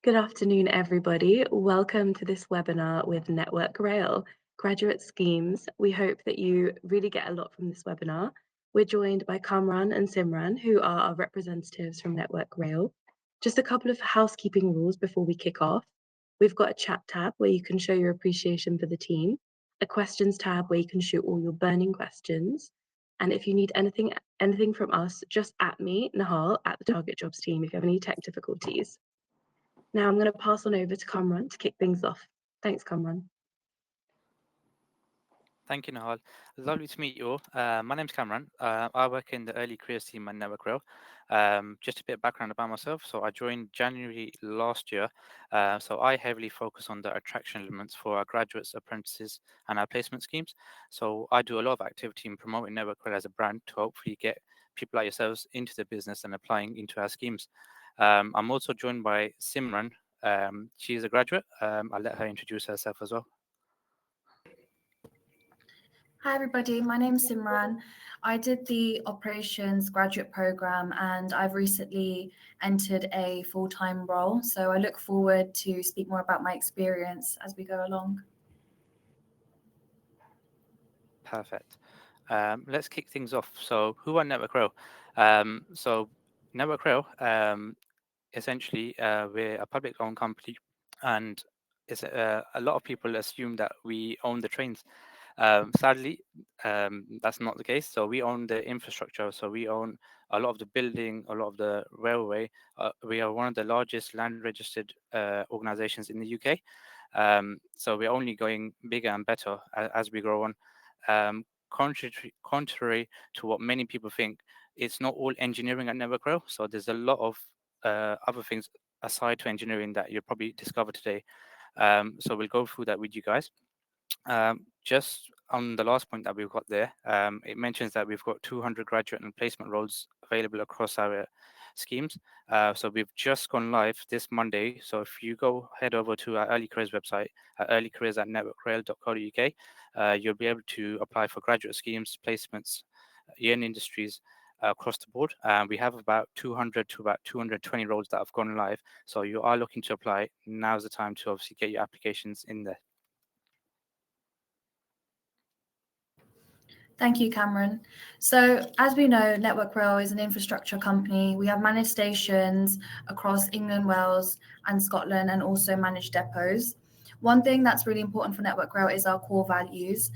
Good afternoon, everybody. Welcome to this webinar with Network Rail, Graduate Schemes. We hope that you really get a lot from this webinar. We're joined by Kamran and Simran, who are our representatives from Network Rail. Just a couple of housekeeping rules before we kick off. We've got a chat tab where you can show your appreciation for the team, a questions tab where you can shoot all your burning questions. And if you need anything from us, just at me, Nahal, at the Target Jobs team if you have any tech difficulties. Now I'm going to pass on over to Kamran to kick things off. Thanks, Kamran. Thank you, Nahal. Lovely to meet you all. My name's Cameron. I work in the early careers team at Network Rail. Just a bit of background about myself. So I joined January last year. So I heavily focus on the attraction elements for our graduates, apprentices, and our placement schemes. So I do a lot of activity in promoting Network Rail as a brand to hopefully get people like yourselves into the business and applying into our schemes. I'm also joined by Simran. She is a graduate. I'll let her introduce herself as well. Hi everybody, my name's Simran. I did the operations graduate program and I've recently entered a full-time role. So I look forward to speak more about my experience as we go along. Perfect. Let's kick things off. So who are Network Rail? So Network Rail, essentially, we're a public-owned company, and a lot of people assume that we own the trains. Sadly, that's not the case. So we own the infrastructure. So we own a lot of the building, a lot of the railway. We are one of the largest land-registered organizations in the UK. So we're only going bigger and better as we grow on. Contrary to what many people think, it's not all engineering at Network Rail. So there's a lot of other things aside to engineering that you'll probably discover today. So we'll go through that with you guys. Just on the last point that we've got there, it mentions that we've got 200 graduate and placement roles available across our schemes. So we've just gone live this Monday. So if you head over to our early careers website, earlycareers@networkrail.co.uk, you'll be able to apply for graduate schemes, placements, in industries across the board. We have about 200 to about 220 roles that have gone live. So you are looking to apply. Now's the time to obviously get your applications in there. Thank you, Cameron. So as we know, Network Rail is an infrastructure company. We have managed stations across England, Wales and Scotland and also managed depots. One thing that's really important for Network Rail is our core values,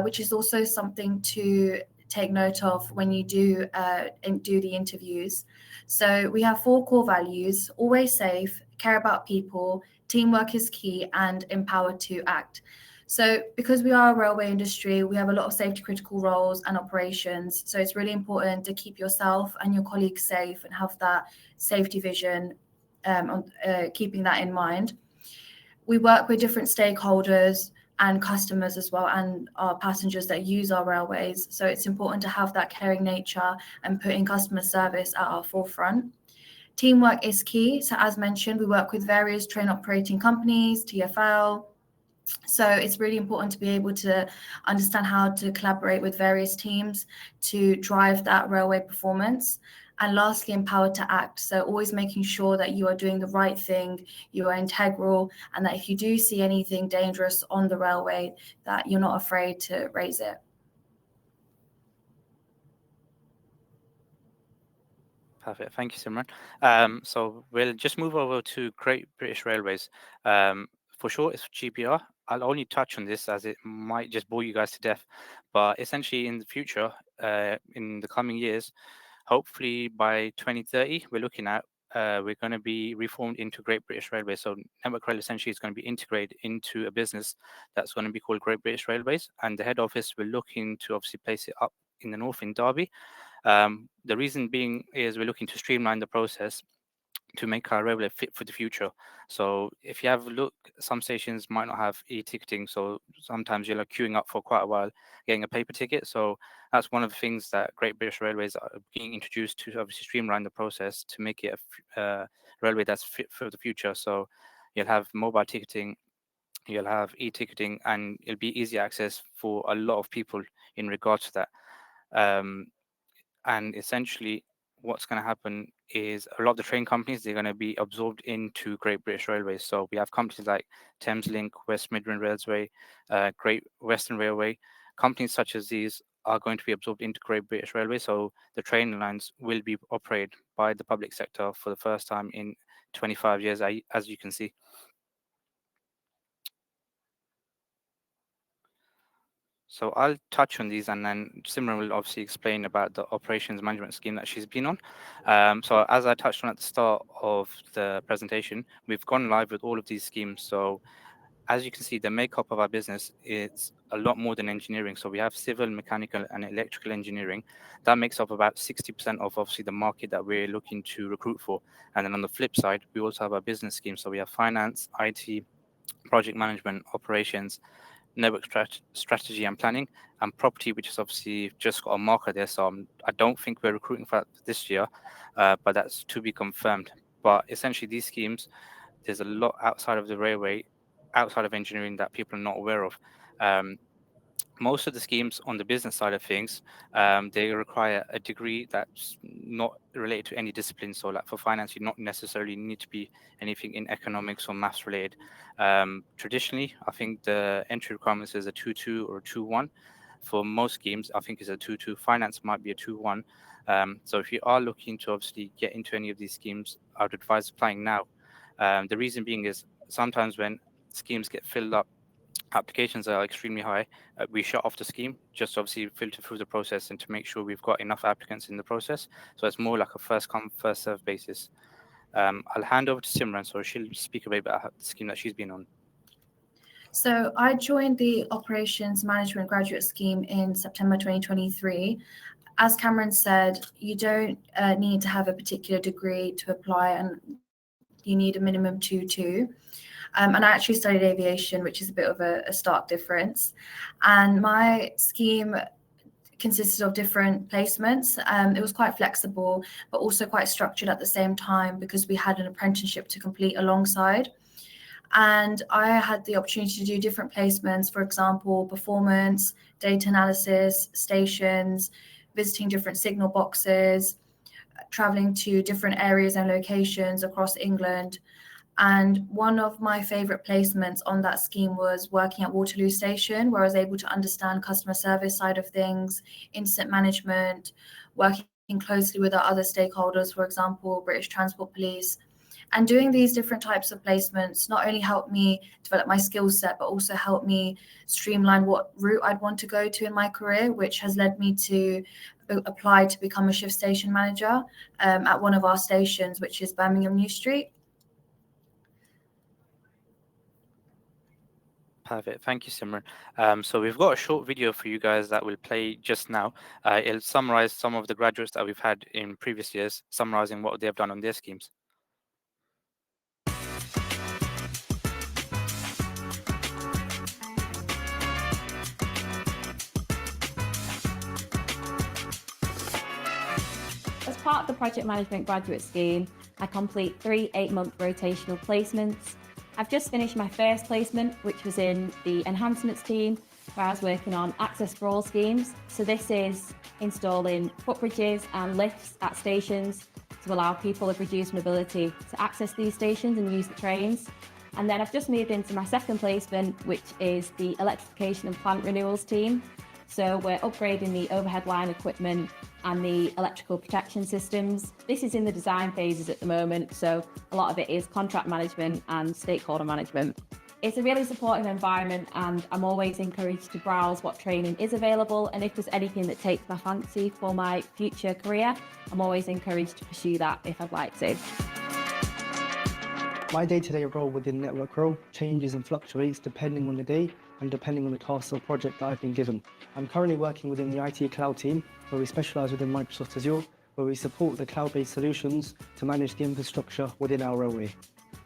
which is also something to take note of when you do the interviews. So we have 4 core values: always safe, care about people, teamwork is key, and empowered to act. So because we are a railway industry, we have a lot of safety critical roles and operations. So it's really important to keep yourself and your colleagues safe and have that safety vision, keeping that in mind. We work with different stakeholders and customers as well, and our passengers that use our railways. So it's important to have that caring nature and putting customer service at our forefront. Teamwork is key. So as mentioned, we work with various train operating companies, TfL. So it's really important to be able to understand how to collaborate with various teams to drive that railway performance. And lastly, empowered to act. So always making sure that you are doing the right thing, you are integral, and that if you do see anything dangerous on the railway, that you're not afraid to raise it. Perfect. Thank you, Simran. So we'll just move over to Great British Railways. For sure, it's GBR. I'll only touch on this as it might just bore you guys to death. But essentially, in the future, in the coming years, hopefully by 2030, we're going to be reformed into Great British Railways. So Network Rail essentially is going to be integrated into a business that's going to be called Great British Railways. And the head office, we're looking to obviously place it up in the north in Derby. The reason being is we're looking to streamline the process to make our railway fit for the future. So if you have a look, some stations might not have e-ticketing, so sometimes you're queuing up for quite a while getting a paper ticket. So that's one of the things that Great British Railways are being introduced to obviously streamline the process to make it a railway that's fit for the future. So you'll have mobile ticketing, you'll have e-ticketing, and it'll be easy access for a lot of people in regards to that. And essentially, what's going to happen is a lot of the train companies, they're going to be absorbed into Great British Railways. So we have companies like Thameslink, West Midland Railway, Great Western Railway. Companies such as these are going to be absorbed into Great British Railway. So the train lines will be operated by the public sector for the first time in 25 years, as you can see. So I'll touch on these, and then Simran will obviously explain about the operations management scheme that she's been on. So as I touched on at the start of the presentation, we've gone live with all of these schemes. So as you can see, the makeup of our business is a lot more than engineering. So we have civil, mechanical, and electrical engineering. That makes up about 60% of obviously the market that we're looking to recruit for. And then on the flip side, we also have our business scheme. So we have finance, IT, project management, operations, network strategy and planning, and property, which is obviously just got a marker there. So I don't think we're recruiting for that this year, but that's to be confirmed. But essentially, these schemes, there's a lot outside of the railway, outside of engineering, that people are not aware of. Most of the schemes on the business side of things, they require a degree that's not related to any discipline. So like for finance, you not necessarily need to be anything in economics or maths related. Traditionally, I think the entry requirements is a 2-2 or a 2-1. For most schemes, I think it's a 2-2. Finance might be a 2-1. So if you are looking to obviously get into any of these schemes, I would advise applying now. The reason being is sometimes when schemes get filled up, applications are extremely high. We shut off the scheme just to obviously filter through the process and to make sure we've got enough applicants in the process. So it's more like a first come, first serve basis. I'll hand over to Simran, so she'll speak a bit about the scheme that she's been on. So I joined the Operations Management Graduate Scheme in September 2023. As Cameron said, you don't need to have a particular degree to apply, and you need a minimum 2-2. And I actually studied aviation, which is a bit of a stark difference. And my scheme consisted of different placements. It was quite flexible, but also quite structured at the same time because we had an apprenticeship to complete alongside. And I had the opportunity to do different placements, for example, performance, data analysis, stations, visiting different signal boxes, traveling to different areas and locations across England. And one of my favorite placements on that scheme was working at Waterloo Station, where I was able to understand customer service side of things, incident management, working closely with our other stakeholders, for example, British Transport Police. And doing these different types of placements not only helped me develop my skill set, but also helped me streamline what route I'd want to go to in my career, which has led me to apply to become a shift station manager at one of our stations, which is Birmingham New Street. Perfect. Thank you, Simran. So we've got a short video for you guys that will play just now. It'll summarize some of the graduates that we've had in previous years, summarizing what they've done on their schemes. As part of the Project Management Graduate Scheme, I complete 3 8-month rotational placements. I've just finished my first placement, which was in the enhancements team, where I was working on access for all schemes. So this is installing footbridges and lifts at stations to allow people with reduced mobility to access these stations and use the trains. And then I've just moved into my second placement, which is the electrification and plant renewals team. So we're upgrading the overhead line equipment and the electrical protection systems. This is in the design phases at the moment, so a lot of it is contract management and stakeholder management. It's a really supportive environment, and I'm always encouraged to browse what training is available, and if there's anything that takes my fancy for my future career, I'm always encouraged to pursue that if I'd like to. My day-to-day role within Network Rail changes and fluctuates depending on the day and depending on the task or project that I've been given. I'm currently working within the IT Cloud team, where we specialise within Microsoft Azure, where we support the cloud-based solutions to manage the infrastructure within our railway.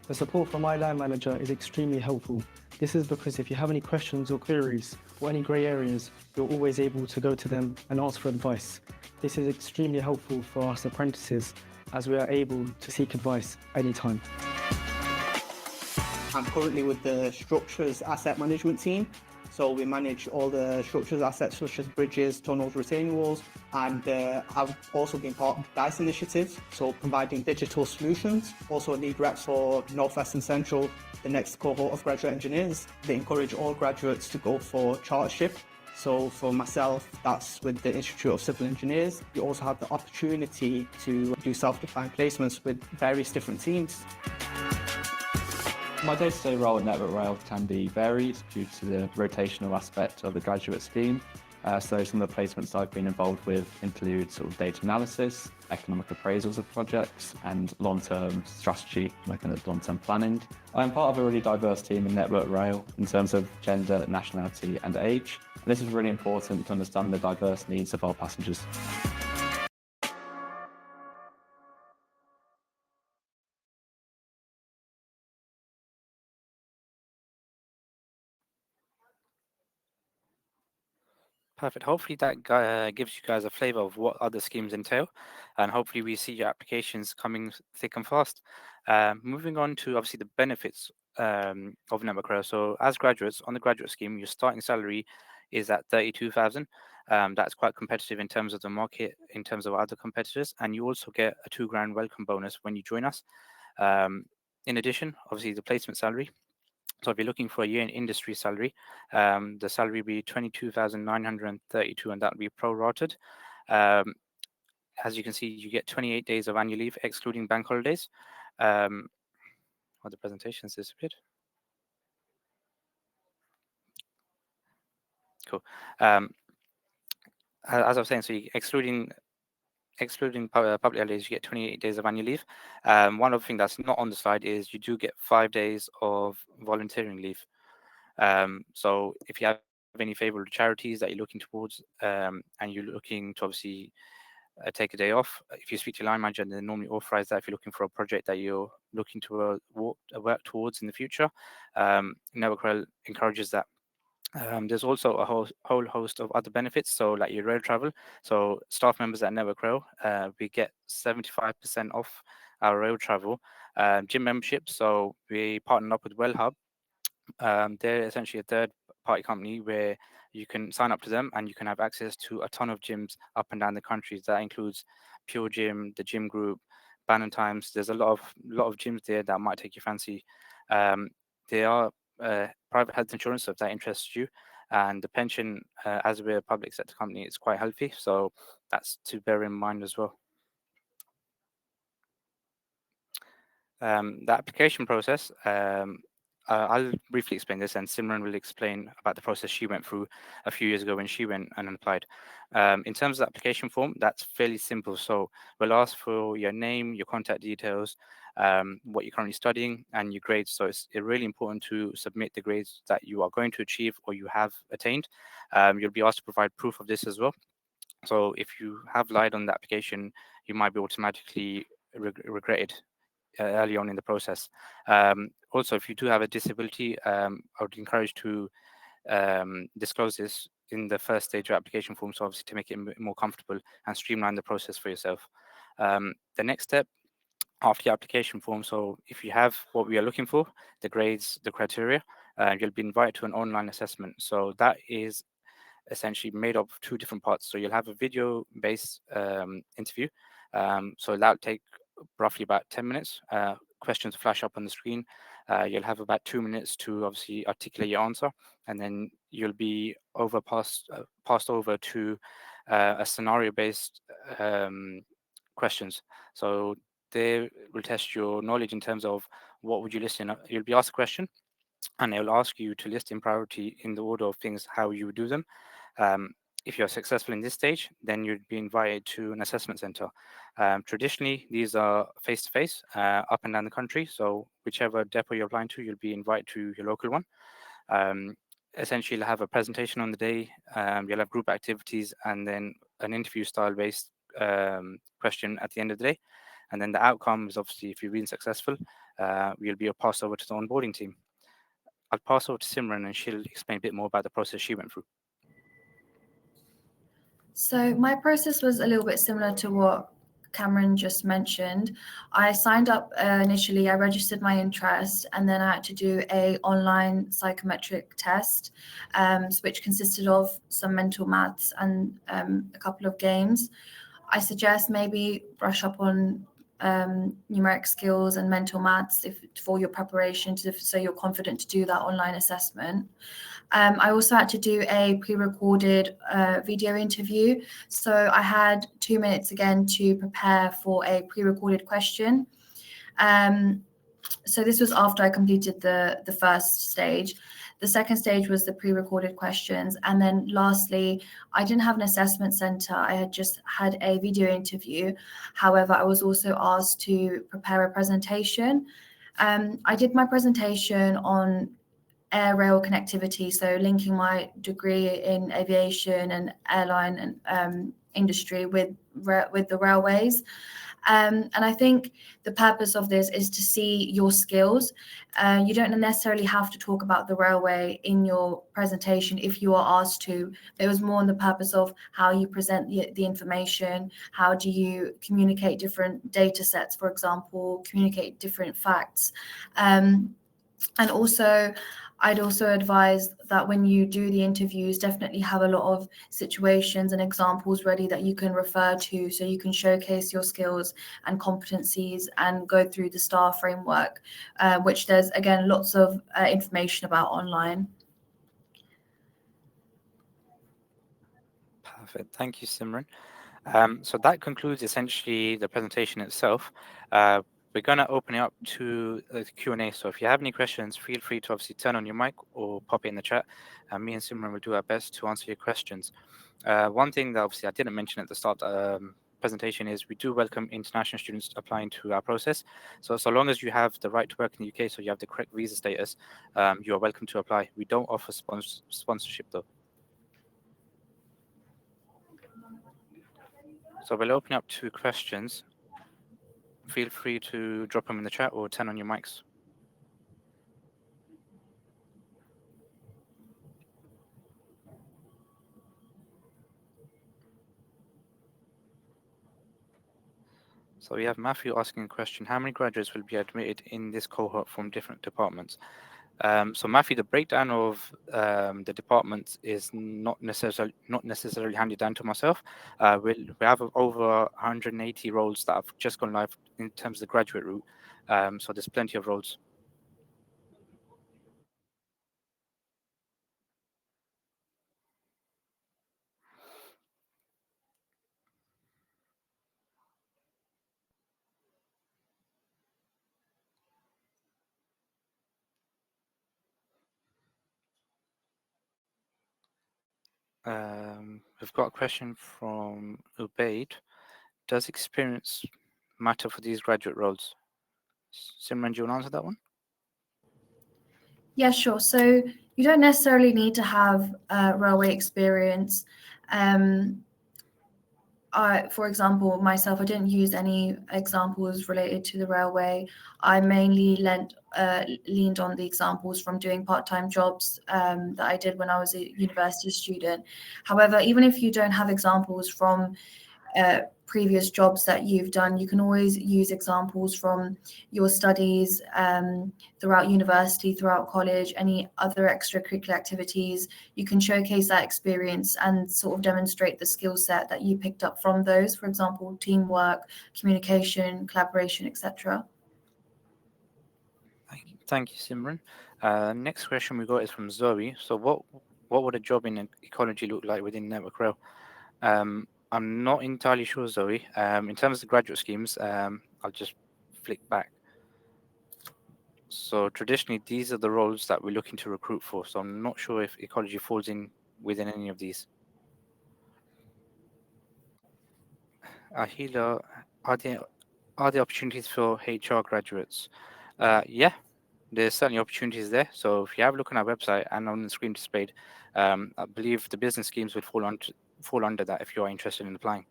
The support from my line manager is extremely helpful. This is because if you have any questions or queries or any grey areas, you're always able to go to them and ask for advice. This is extremely helpful for us apprentices, as we are able to seek advice anytime. I'm currently with the Structures Asset Management team. So we manage all the structures assets such as bridges, tunnels, retaining walls, And I've also been part of the DICE initiative, so providing digital solutions. Also a lead rep for Northwest and Central, the next cohort of graduate engineers. They encourage all graduates to go for chartership. So for myself, that's with the Institute of Civil Engineers. You also have the opportunity to do self-defined placements with various different teams. My day-to-day role at Network Rail can be varied due to the rotational aspect of the graduate scheme. So some of the placements I've been involved with include sort of data analysis, economic appraisals of projects, and long-term strategy, looking at long-term planning. I'm part of a really diverse team in Network Rail in terms of gender, nationality, and age. And this is really important to understand the diverse needs of our passengers. Perfect. Hopefully that gives you guys a flavor of what other schemes entail, and hopefully we see your applications coming thick and fast. Moving on to obviously the benefits of Network Rail. So as graduates on the graduate scheme, your starting salary is at 32,000. That's quite competitive in terms of the market, in terms of other competitors, and you also get a £2,000 welcome bonus when you join us. In addition, obviously the placement salary. So if you're looking for a year in industry salary, the salary will be 22,932, and that will be prorated. As you can see, you get 28 days of annual leave, excluding bank holidays. The presentation's disappeared. Cool. As I was saying, so excluding public holidays, you get 28 days of annual leave. One other thing that's not on the slide is you do get 5 days of volunteering leave. So if you have any favorable charities that you're looking towards, and you're looking to obviously take a day off, if you speak to your line manager, they normally authorize that if you're looking for a project that you're looking to work towards in the future. Network Rail encourages that. There's also a whole host of other benefits, so like your rail travel. So staff members at Network Rail, we get 75% off our rail travel. Gym membership, so we partnered up with WellHub. They're essentially a third-party company where you can sign up to them and you can have access to a ton of gyms up and down the country. That includes Pure Gym, the Gym Group, Bannon Times. There's a lot of gyms there that might take your fancy. They are private health insurance, so if that interests you. And the pension, as we're a public sector company, is quite healthy. So that's to bear in mind as well. The application process, I'll briefly explain this, and Simran will explain about the process she went through a few years ago when she went and applied. In terms of the application form, that's fairly simple. So we'll ask for your name, your contact details, what you're currently studying, and your grades. So it's really important to submit the grades that you are going to achieve or you have attained. You'll be asked to provide proof of this as well. So if you have lied on the application, you might be automatically regretted early on in the process. Also, if you do have a disability, I would encourage to disclose this in the first stage of application form, so obviously to make it more comfortable and streamline the process for yourself. The next step after your application form, so if you have what we are looking for, the grades, the criteria, you'll be invited to an online assessment. So that is essentially made up of two different parts. So you'll have a video-based interview. So that'll take roughly about 10 minutes. Questions flash up on the screen. You'll have about 2 minutes to obviously articulate your answer, and then you'll be passed over to a scenario-based questions. So they will test your knowledge in terms of what would you list in. You'll be asked a question, and they'll ask you to list in priority in the order of things how you would do them. If you're successful in this stage, then you'd be invited to an assessment center. Traditionally, these are face-to-face up and down the country. So whichever depot you're applying to, you'll be invited to your local one. Essentially, you'll have a presentation on the day. You'll have group activities and then an interview style-based question at the end of the day. And then the outcome is obviously, if you've been successful, you'll be passed over to the onboarding team. I'll pass over to Simran and she'll explain a bit more about the process she went through. So my process was a little bit similar to what Cameron just mentioned. I signed up initially, I registered my interest, and then I had to do a online psychometric test, which consisted of some mental maths and a couple of games. I suggest maybe brush up on numeric skills and mental maths for your preparation, so you're confident to do that online assessment. I also had to do a pre-recorded video interview. So I had 2 minutes again to prepare for a pre-recorded question. So this was after I completed the first stage. The second stage was the pre-recorded questions. And then lastly, I didn't have an assessment center. I had just had a video interview. However, I was also asked to prepare a presentation. I did my presentation on air rail connectivity, so linking my degree in aviation and airline and industry with the railways. And I think the purpose of this is to see your skills. You don't necessarily have to talk about the railway in your presentation if you are asked to. It was more on the purpose of how you present the information, how do you communicate different data sets, for example, communicate different facts. And also, I'd also advise that when you do the interviews, definitely have a lot of situations and examples ready that you can refer to, so you can showcase your skills and competencies and go through the STAR framework, which there's, again, lots of information about online. Perfect. Thank you, Simran. So that concludes essentially the presentation itself. We're going to open it up to the Q&A. So if you have any questions, feel free to obviously turn on your mic or pop it in the chat. Me and Simran will do our best to answer your questions. One thing that obviously I didn't mention at the start presentation is we do welcome international students applying to our process. So long as you have the right to work in the UK, so you have the correct visa status, you are welcome to apply. We don't offer sponsorship though. So we'll open up to questions. Feel free to drop them in the chat or turn on your mics. So we have Matthew asking a question: how many graduates will be admitted in this cohort from different departments? So Matthew, the breakdown of the departments is not necessarily handed down to myself. We have over 180 roles that have just gone live in terms of the graduate route. So there's plenty of roles. We've got a question from Ubaid. Does experience matter for these graduate roles? Simran, do you want to answer that one? Yeah, sure. So you don't necessarily need to have railway experience. For example, myself, I didn't use any examples related to the railway. I mainly leaned on the examples from doing part-time jobs that I did when I was a university student. However, even if you don't have examples from previous jobs that you've done, you can always use examples from your studies throughout university, throughout college, any other extracurricular activities. You can showcase that experience and sort of demonstrate the skill set that you picked up from those, for example, teamwork, communication, collaboration, etc. Thank you, Simran. Next question we got is from Zoe. So what would a job in ecology look like within Network Rail? I'm not entirely sure, Zoe. In terms of the graduate schemes, I'll just flick back. So traditionally, these are the roles that we're looking to recruit for. So I'm not sure if ecology falls in within any of these. Ahila, are there opportunities for HR graduates? Yeah, there's certainly opportunities there. So if you have a look on our website and on the screen displayed, I believe the business schemes would fall under that if you are interested in applying.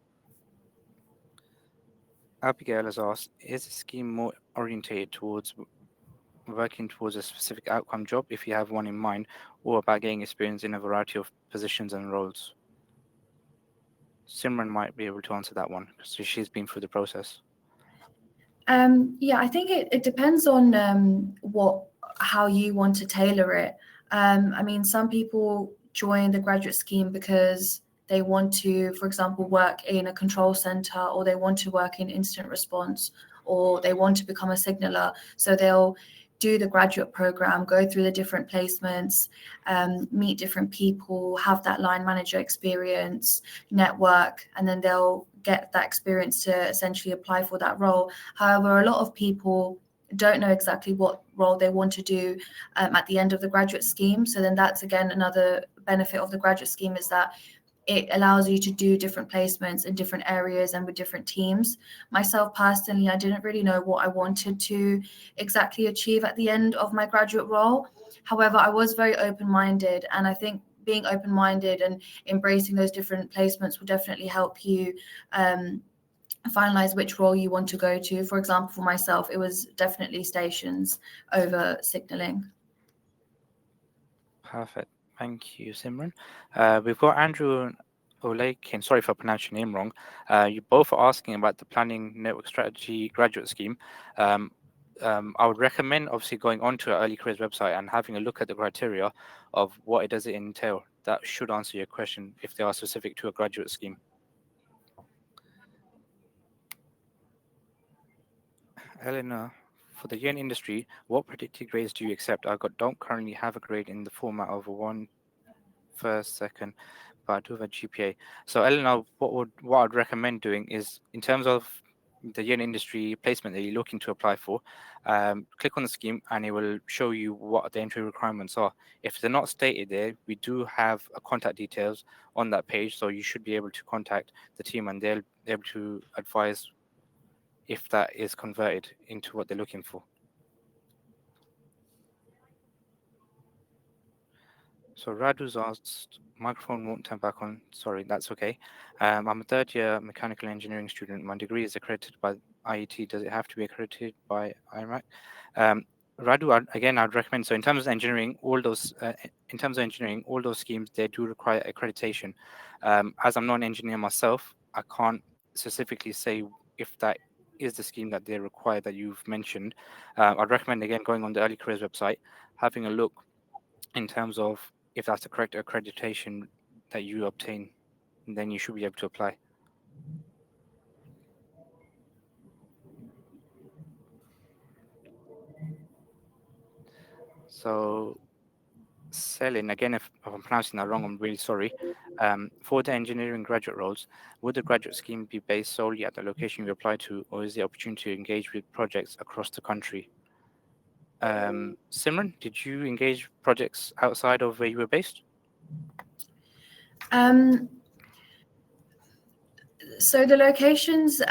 Abigail has asked, is the scheme more orientated towards working towards a specific outcome job if you have one in mind, or about getting experience in a variety of positions and roles? Simran might be able to answer that one, so she's been through the process. Yeah, I think it depends on how you want to tailor it. I mean, some people join the graduate scheme because they want to, for example, work in a control center, or they want to work in incident response, or they want to become a signaler. So they'll do the graduate program, go through the different placements, meet different people, have that line manager experience, network, and then they'll get that experience to essentially apply for that role. However, a lot of people don't know exactly what role they want to do at the end of the graduate scheme. So then that's again another benefit of the graduate scheme, is that it allows you to do different placements in different areas and with different teams. Myself personally, I didn't really know what I wanted to exactly achieve at the end of my graduate role. However, I was very open-minded, and I think being open-minded and embracing those different placements will definitely help you finalize which role you want to go to. For example, for myself, it was definitely stations over signaling. Perfect. Thank you, Simran. We've got Andrew Olakin. Sorry if I pronounced your name wrong. You both are asking about the Planning Network Strategy graduate scheme. I would recommend obviously going onto our Early Careers website and having a look at the criteria of what it does entail. That should answer your question if they are specific to a graduate scheme. Eleanor, for the year in industry, what predicted grades do you accept? don't currently have a grade in the format of a 1, first, second, but I do have a GPA. So Eleanor, what I'd recommend doing is, in terms of the year in industry placement that you're looking to apply for, click on the scheme and it will show you what the entry requirements are. If they're not stated there, we do have contact details on that page, so you should be able to contact the team and they'll be able to advise if that is converted into what they're looking for. So Radu's asked, microphone won't turn back on. Sorry, that's okay. I'm a third-year mechanical engineering student. My degree is accredited by IET. Does it have to be accredited by IMAC? Radu, again, I'd recommend. So in terms of engineering, all those schemes, they do require accreditation. As I'm not an engineer myself, I can't specifically say if that is the scheme that they require that you've mentioned. I'd recommend, again, going on the Early Careers website, having a look in terms of if that's the correct accreditation that you obtain, then you should be able to apply. So Selin, again, if I'm pronouncing that wrong, I'm really sorry. For the engineering graduate roles, would the graduate scheme be based solely at the location you apply to, or is the opportunity to engage with projects across the country? Simran, did you engage projects outside of where you were based? So the locations,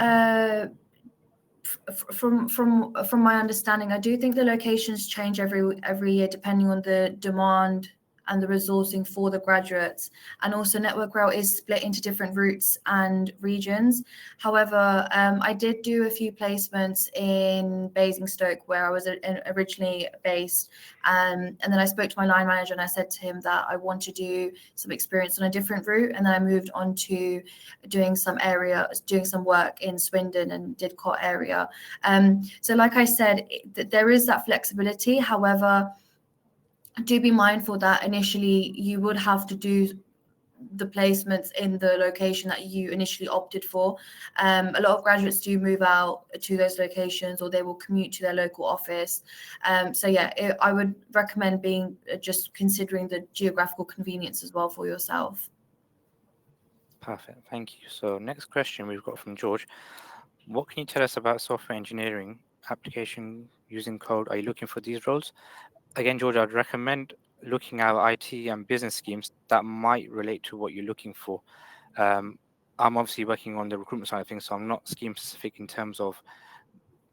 from my understanding, I do think the locations change every year depending on the demand and the resourcing for the graduates. And also Network Rail is split into different routes and regions. However, I did do a few placements in Basingstoke, where I was originally based. And then I spoke to my line manager and I said to him that I want to do some experience on a different route. And then I moved on to doing some work in Swindon and Didcot area. So like I said, there is that flexibility. However, do be mindful that initially you would have to do the placements in the location that you initially opted for. A lot of graduates do move out to those locations, or they will commute to their local office. So yeah, I would recommend just considering the geographical convenience as well for yourself. Perfect, thank you. So next question we've got from George. What can you tell us about software engineering application using code? Are you looking for these roles? Again, George, I'd recommend looking at IT and business schemes that might relate to what you're looking for. I'm obviously working on the recruitment side of things, so I'm not scheme specific in terms of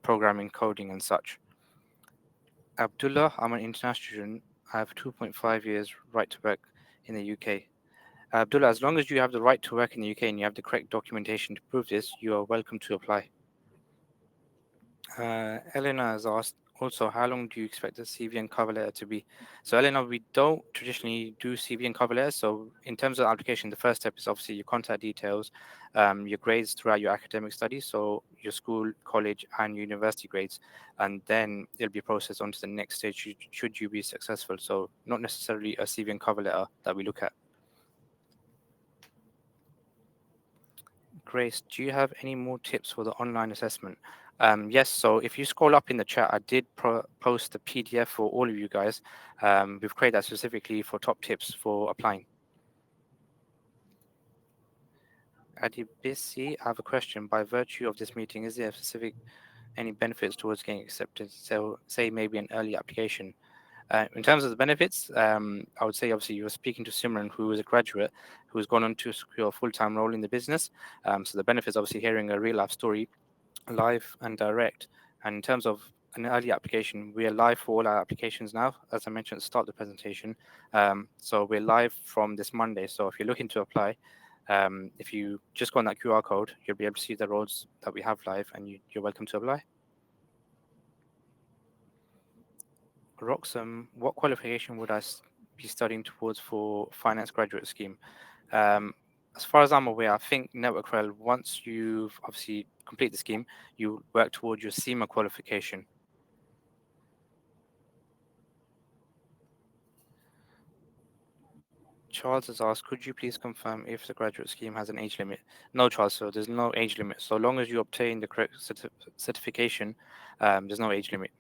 programming, coding, and such. Abdullah, I'm an international student. I have 2.5 years right to work in the UK. Abdullah, as long as you have the right to work in the UK and you have the correct documentation to prove this, you are welcome to apply. Elena has asked, Also, how long do you expect the CV and cover letter to be? So, Eleanor, we don't traditionally do CV and cover letters. So, in terms of application, the first step is obviously your contact details, your grades throughout your academic studies, so your school, college, and university grades, and then it'll be processed onto the next stage should you be successful. So, not necessarily a CV and cover letter that we look at. Grace, do you have any more tips for the online assessment? Yes, so if you scroll up in the chat, I did post the PDF for all of you guys. We've created that specifically for top tips for applying. Adibisi, I have a question. By virtue of this meeting, is there any benefits towards getting accepted? So say maybe an early application. In terms of the benefits, I would say obviously you're speaking to Simran, who is a graduate who's gone on to secure a full-time role in the business. So the benefits, obviously, hearing a real life story, live and direct. And in terms of an early application, we are live for all our applications now, as I mentioned at the start of the presentation. So we're live from this Monday. So if you're looking to apply, if you just go on that QR code, you'll be able to see the roles that we have live, and you're welcome to apply. Roxham, what qualification would I be studying towards for finance graduate scheme? As far as I'm aware, I think Network Rail, once you've obviously complete the scheme, you work towards your CIMA qualification. Charles has asked, could you please confirm if the graduate scheme has an age limit? No, Charles, so there's no age limit. So long as you obtain the correct certification, there's no age limit.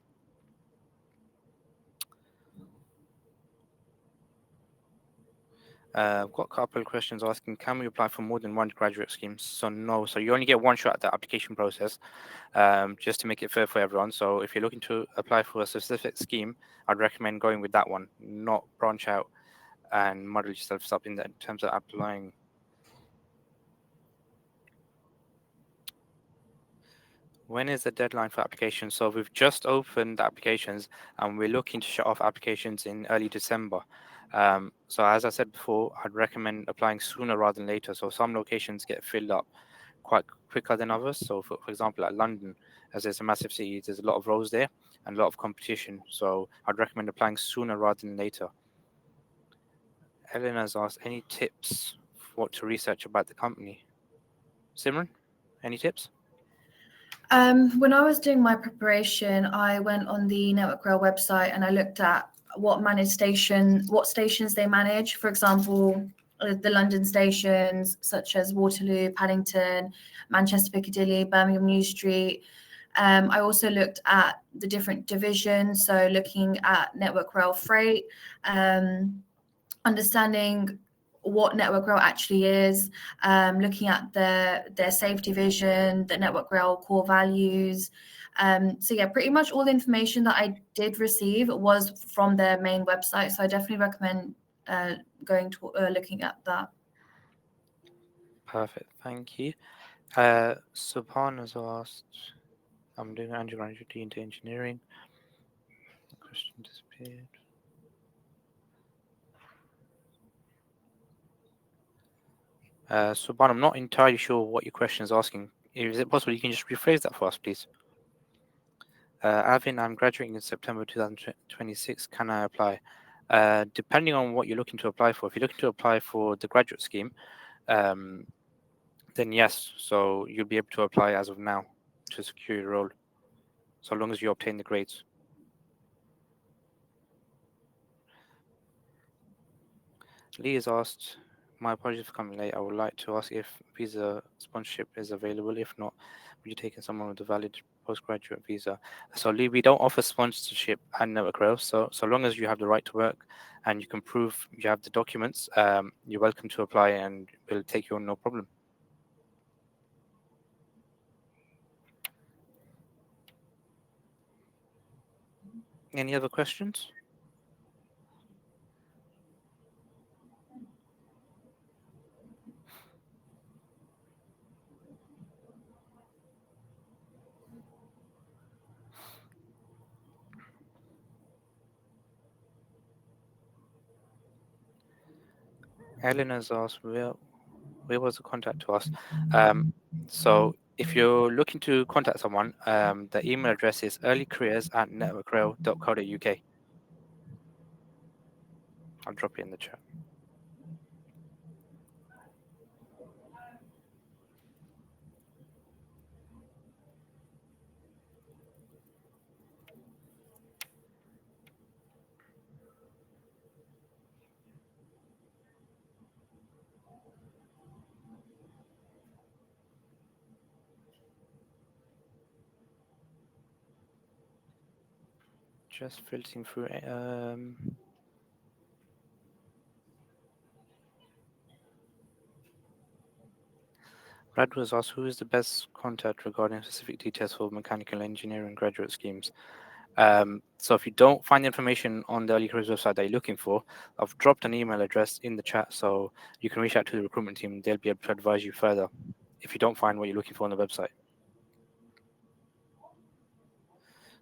I've got a couple of questions asking, can we apply for more than one graduate scheme? So no, so you only get one shot at the application process, just to make it fair for everyone. So if you're looking to apply for a specific scheme, I'd recommend going with that one, not branch out and muddle yourself up in terms of applying. When is the deadline for applications? So we've just opened the applications and we're looking to shut off applications in early December. So as I said before, I'd recommend applying sooner rather than later. So some locations get filled up quite quicker than others. So for example, at London, as it's a massive city, there's a lot of roles there and a lot of competition. So I'd recommend applying sooner rather than later. Eleanor's asked, any tips for what to research about the company? Simran, any tips? When I was doing my preparation, I went on the Network Rail website and I looked at what stations they manage. For example, the London stations such as Waterloo, Paddington, Manchester Piccadilly, Birmingham New Street. I also looked at the different divisions, so looking at Network Rail Freight, understanding what Network Rail actually is, looking at their safety vision, the Network Rail core values. So yeah, pretty much all the information that I did receive was from their main website. So I definitely recommend going to looking at that. Perfect, thank you. Subhan has asked, I'm doing an undergraduate into engineering. The question disappeared. Subhan, I'm not entirely sure what your question is asking. Is it possible you can just rephrase that for us, please? Avin, I'm graduating in September 2026. Can I apply? Depending on what you're looking to apply for, if you're looking to apply for the graduate scheme, then yes, so you'll be able to apply as of now to secure your role, so long as you obtain the grades. Lee has asked, my apologies for coming late. I would like to ask if visa sponsorship is available. If not, would you take in someone with a valid postgraduate visa? So Lee, we don't offer sponsorship at Network Rail. So long as you have the right to work and you can prove you have the documents, you're welcome to apply and we'll take you on, no problem. Any other questions? Eleanor's asked, where was the contact to us? So If you're looking to contact someone, the email address is earlycareers@networkrail.co.uk. I'll drop it in the chat. Just filtering through it. Brad was asked, who is the best contact regarding specific details for mechanical engineering graduate schemes? So if you don't find the information on the Early Careers website that you're looking for, I've dropped an email address in the chat, so you can reach out to the recruitment team. They'll be able to advise you further if you don't find what you're looking for on the website.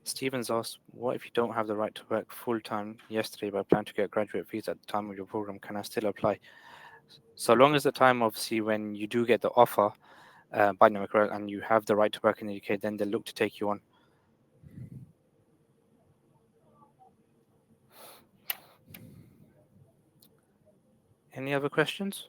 Stevens asked, what if you don't have the right to work full-time yesterday but plan to get graduate visa at the time of your program? Can I still apply? So long as the time, obviously, when you do get the offer by Network Rail and you have the right to work in the UK, then they'll look to take you on. Any other questions?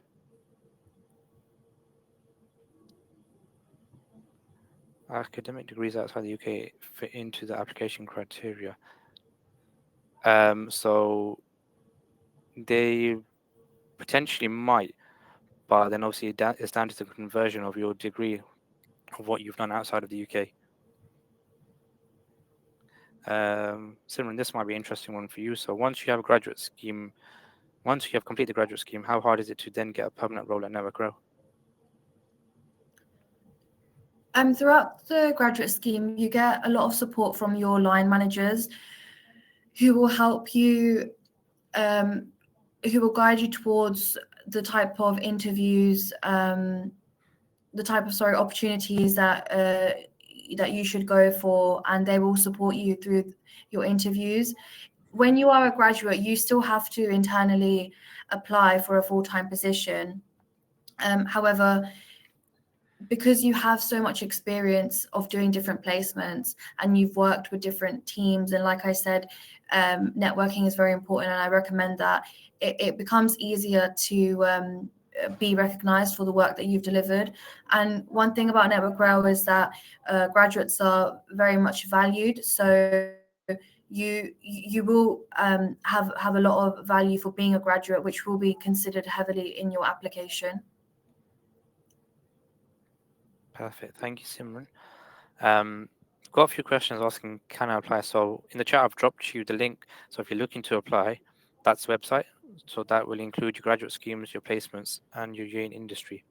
Academic degrees outside the UK fit into the application criteria. So they potentially might, but then obviously it's down to the conversion of your degree of what you've done outside of the UK. Simran, this might be an interesting one for you. So once you have a graduate scheme, once you have completed the graduate scheme, how hard is it to then get a permanent role at Network Rail? Throughout the graduate scheme, you get a lot of support from your line managers who will help you, who will guide you towards the type of interviews, opportunities that you should go for, and they will support you through your interviews. When you are a graduate, you still have to internally apply for a full-time position. However, because you have so much experience of doing different placements and you've worked with different teams, and like I said, networking is very important, and I recommend that it becomes easier to be recognized for the work that you've delivered. And one thing about Network Rail is that graduates are very much valued, so you will have a lot of value for being a graduate, which will be considered heavily in your application. Perfect. Thank you, Simran. Got a few questions asking, can I apply? So in the chat, I've dropped you the link. So if you're looking to apply, that's the website. So that will include your graduate schemes, your placements, and your year in industry.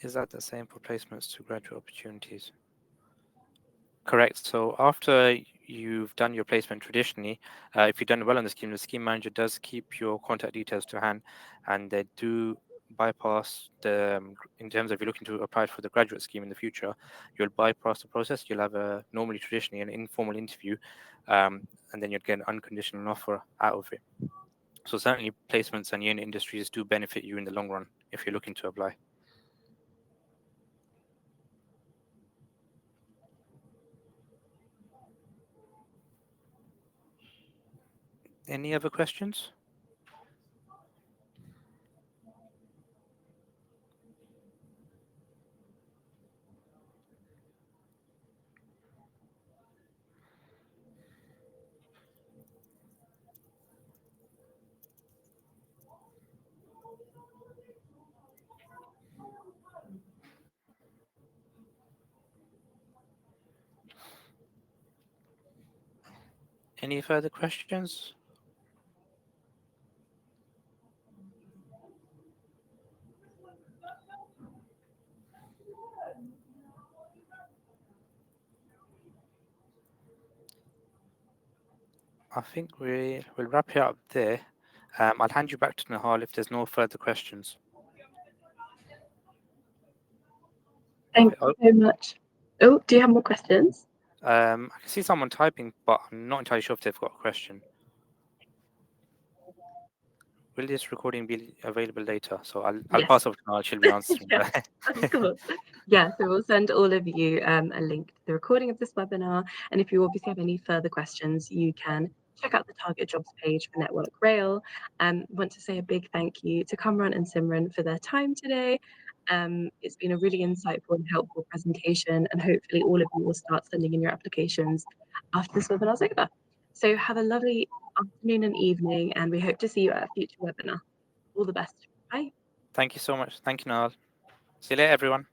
Is that the same for placements to graduate opportunities? Correct. So after you've done your placement traditionally, if you've done well on the scheme manager does keep your contact details to hand, and they do bypass the, in terms of you're looking to apply for the graduate scheme in the future, you'll bypass the process. You'll have normally traditionally an informal interview, and then you'd get an unconditional offer out of it. So certainly placements and year in industries do benefit you in the long run if you're looking to apply. Any other questions? Any further questions? I think we'll wrap it up there. I'll hand you back to Nahal if there's no further questions. Thank you so much. Oh, do you have more questions? I can see someone typing, but I'm not entirely sure if they've got a question. will this recording be available later? So I'll Yes. pass over to Nal. She'll be answering. Yeah, of course. Yeah, so we'll send all of you a link to the recording of this webinar. And if you obviously have any further questions, you can check out the target jobs page for Network Rail. Want to say a big thank you to Kamran and Simran for their time today. It's been a really insightful and helpful presentation, and hopefully all of you will start sending in your applications after this webinar's over. So have a lovely afternoon and evening, and we hope to see you at a future webinar. All the best. Bye. Thank you so much. Thank you, Nal. See you later, everyone.